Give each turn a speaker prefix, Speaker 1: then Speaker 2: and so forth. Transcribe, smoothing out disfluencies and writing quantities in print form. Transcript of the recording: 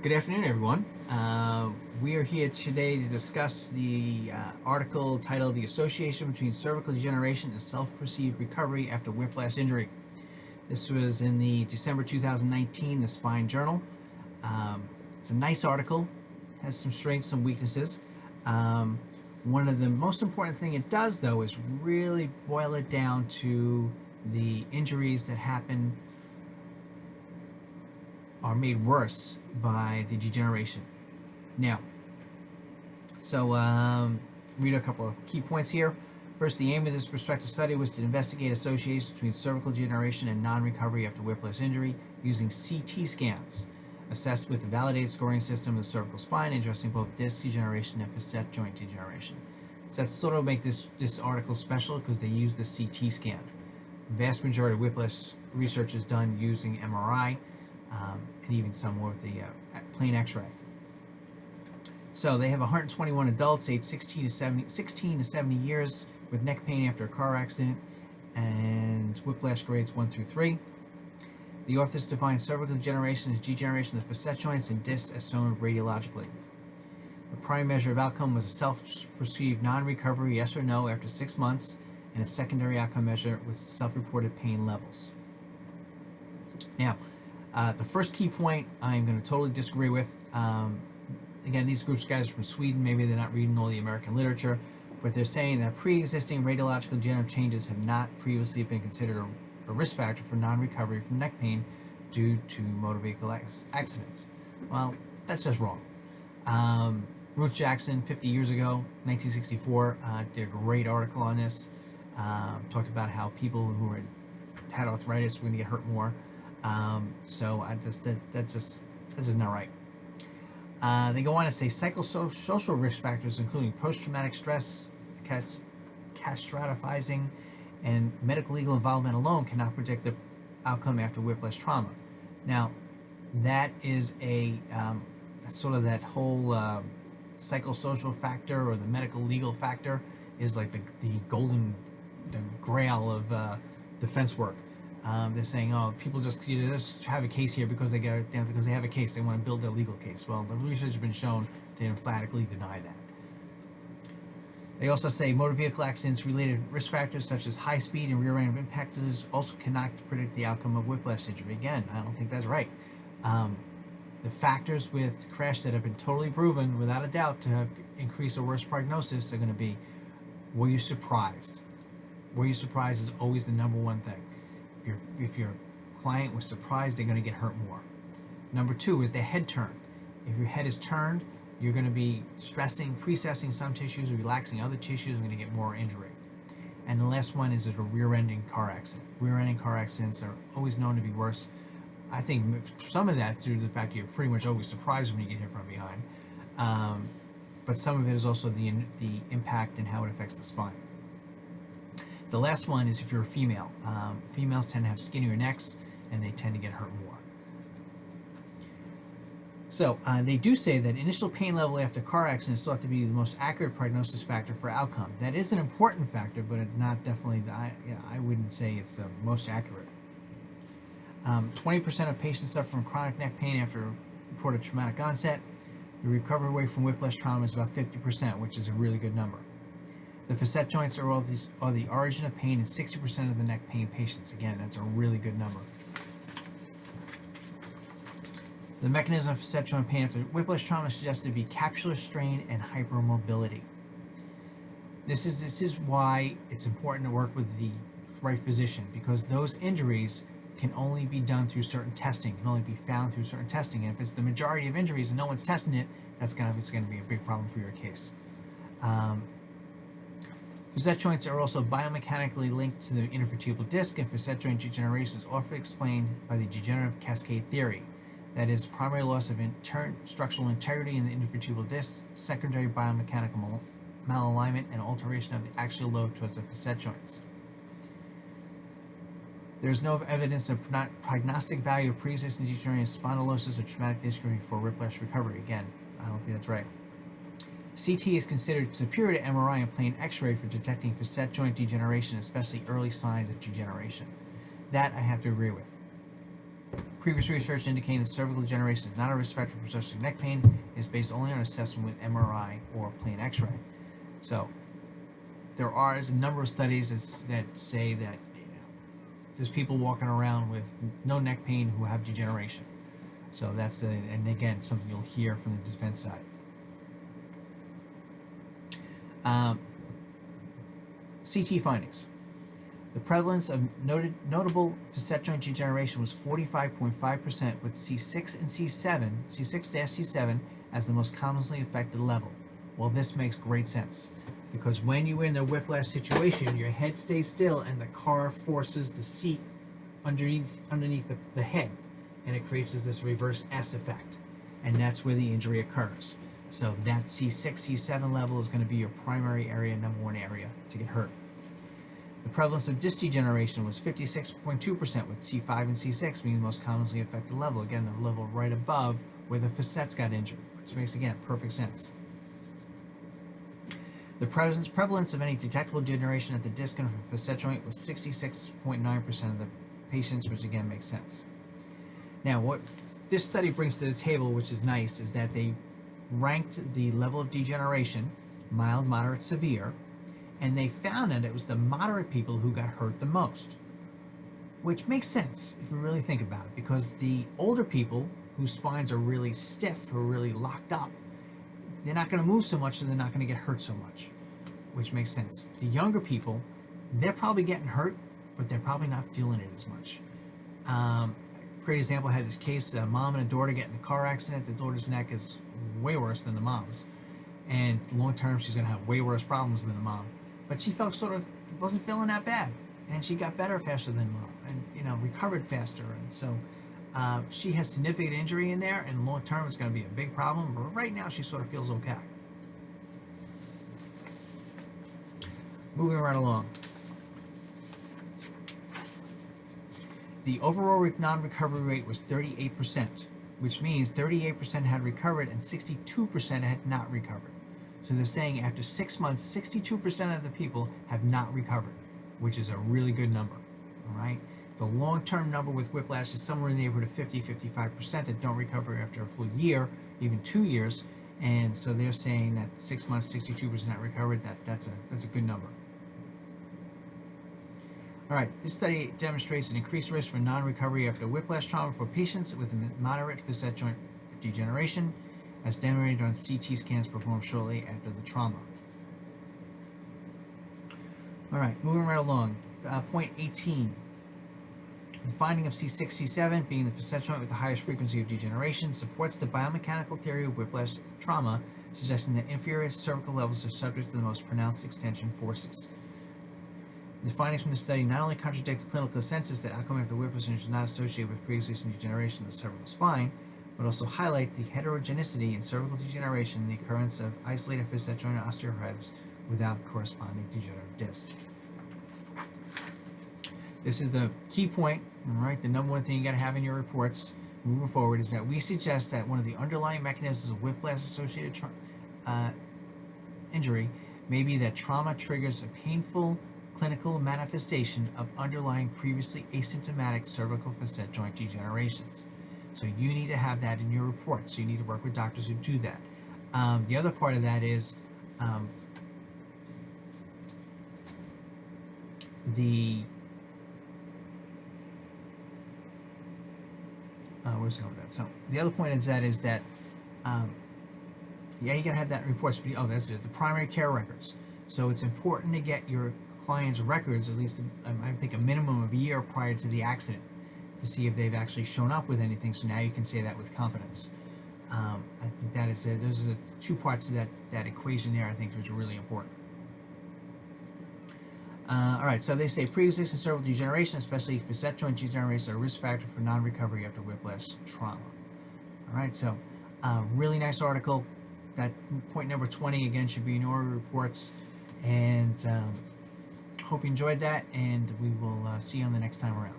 Speaker 1: Good afternoon, everyone. We are here today to discuss the article titled The Association Between Cervical Degeneration and Self-Perceived Recovery After Whiplash Injury. This was in the December 2019, the Spine Journal. It's a nice article, has some strengths, some weaknesses. One of the most important thing it does, though, is really boil it down to the injuries that happen are made worse by the degeneration. Now, read a couple of key points here. First, the aim of this prospective study was to investigate associations between cervical degeneration and non-recovery after whiplash injury using CT scans, assessed with a validated scoring system of the cervical spine, addressing both disc degeneration and facet joint degeneration. So that's sort of make this article special because they use the CT scan. The vast majority of whiplash research is done using MRI, and even some with the plain X-ray. So they have 121 adults aged 16 to 70 years with neck pain after a car accident and whiplash grades 1 through 3. The authors define cervical degeneration as degeneration of the facet joints and discs as shown radiologically. The primary measure of outcome was a self-perceived non-recovery, yes or no, after 6 months, and a secondary outcome measure with self-reported pain levels. Now, the first key point I'm going to totally disagree with. Again, these groups guys are from Sweden. Maybe they're not reading all the American literature, but they're saying that pre-existing radiological degenerative changes have not previously been considered a risk factor for non-recovery from neck pain due to motor vehicle accidents. Well, that's just wrong. Ruth Jackson, 50 years ago, 1964, did a great article on this. Talked about how people who had arthritis were going to get hurt more. That's just not right. They go on to say psychosocial risk factors, including post-traumatic stress, catastrophizing, and medical legal involvement alone cannot predict the outcome after whiplash trauma. Now, that is that's sort of that whole psychosocial factor or the medical legal factor is like the grail of defense work. They're saying, oh, people just have a case here because they have a case. They want to build their legal case. Well, the research has been shown to emphatically deny that. They also say motor vehicle accidents related risk factors such as high speed and rear end impactors also cannot predict the outcome of whiplash injury. Again, I don't think that's right. The factors with crash that have been totally proven without a doubt to have increased or worse prognosis are going to be, were you surprised? Were you surprised is always the number one thing. If your client was surprised, they're going to get hurt more. Number two is the head turn. If your head is turned, you're going to be precessing some tissues, relaxing other tissues, you're going to get more injury. And the last one is a rear-ending car accident. Rear-ending car accidents are always known to be worse. I think some of that's due to the fact that you're pretty much always surprised when you get hit from behind. But some of it is also the impact and how it affects the spine. The last one is if you're a female. Females tend to have skinnier necks and they tend to get hurt more. So they do say that initial pain level after car accident is thought to be the most accurate prognosis factor for outcome. That is an important factor, but it's not definitely, I wouldn't say it's the most accurate. 20% of patients suffer from chronic neck pain after reported traumatic onset. The recovery rate from whiplash trauma is about 50%, which is a really good number. The facet joints are the origin of pain in 60% of the neck pain patients. Again, that's a really good number. The mechanism of facet joint pain after whiplash trauma is suggested to be capsular strain and hypermobility. This is why it's important to work with the right physician, because those injuries can only be done through certain testing, can only be found through certain testing. And if it's the majority of injuries and no one's testing it, it's going to be a big problem for your case. Facet joints are also biomechanically linked to the intervertebral disc, and facet joint degeneration is often explained by the degenerative cascade theory. That is, primary loss of structural integrity in the intervertebral disc, secondary biomechanical malalignment, and alteration of the axial load towards the facet joints. There is no evidence of prognostic value of pre-existing degenerative spondylosis or traumatic disc injury for whiplash recovery. Again, I don't think that's right. CT is considered superior to MRI and plain X-ray for detecting facet joint degeneration, especially early signs of degeneration. That I have to agree with. Previous research indicating that cervical degeneration is not a risk factor for progressive neck pain is based only on assessment with MRI or plain X-ray. So there are a number of studies that say that there's people walking around with no neck pain who have degeneration. So that's and again, something you'll hear from the defense side. CT findings. The prevalence of notable facet joint degeneration was 45.5%, with C6 and C7, C6-C7, as the most commonly affected level. Well, this makes great sense, because when you're in the whiplash situation, your head stays still and the car forces the seat underneath the head, and it creates this reverse S effect, and that's where the injury occurs. So that C6, C7 level is going to be your primary area, number one area to get hurt. The prevalence of disc degeneration was 56.2%, with C5 and C6 being the most commonly affected level. Again, the level right above where the facets got injured, which makes, again, perfect sense. The prevalence of any detectable degeneration at the disc and facet joint was 66.9% of the patients, which again makes sense. Now, what this study brings to the table, which is nice, is that they ranked the level of degeneration, mild, moderate, severe, and they found that it was the moderate people who got hurt the most, which makes sense if you really think about it, because the older people whose spines are really stiff or really locked up, they're not going to move so much, so they're not going to get hurt so much, which makes sense. The younger people, they're probably getting hurt, but they're probably not feeling it as much. Great example, I had this case, a mom and a daughter get in a car accident. The daughter's neck is way worse than the mom's, and long term she's going to have way worse problems than the mom. But she felt wasn't feeling that bad, and she got better faster than mom, and recovered faster. And so she has significant injury in there, and long term it's going to be a big problem. But right now she sort of feels okay. Moving right along. The overall non-recovery rate was 38%, which means 38% had recovered and 62% had not recovered. So they're saying after 6 months, 62% of the people have not recovered, which is a really good number, all right? The long-term number with whiplash is somewhere in the neighborhood of 50-55% that don't recover after a full year, even 2 years, and so they're saying that 6 months, 62% recovered, that's a good number. All right, this study demonstrates an increased risk for non-recovery after whiplash trauma for patients with moderate facet joint degeneration, as demonstrated on CT scans performed shortly after the trauma. All right, moving right along. Point 18. The finding of C6, C7 being the facet joint with the highest frequency of degeneration supports the biomechanical theory of whiplash trauma, suggesting that inferior cervical levels are subject to the most pronounced extension forces. The findings from the study not only contradict the clinical consensus that outcome after whiplash is not associated with pre-existing degeneration of the cervical spine, but also highlight the heterogeneity in cervical degeneration and the occurrence of isolated facet joint osteoarthritis without corresponding degenerative discs. This is the key point, all right? The number one thing you got to have in your reports moving forward is that we suggest that one of the underlying mechanisms of whiplash-associated injury may be that trauma triggers a painful clinical manifestation of underlying previously asymptomatic cervical facet joint degenerations. So you need to have that in your report. So you need to work with doctors who do that. The other part of that is where's it going with that? So the other point is that yeah, you gotta have that in reports. Oh, that's it. The primary care records. So it's important to get your clients' records at least, I think, a minimum of a year prior to the accident, to see if they've actually shown up with anything, so now you can say that with confidence. I think that is it. Those are the two parts of that equation there, I think, which are really important. All right, so they say pre-existing cervical degeneration, especially facet joint degeneration, are a risk factor for non-recovery after whiplash trauma. All right, so really nice article. That point number 20, again, should be in your reports. And hope you enjoyed that, and we will see you on the next time around.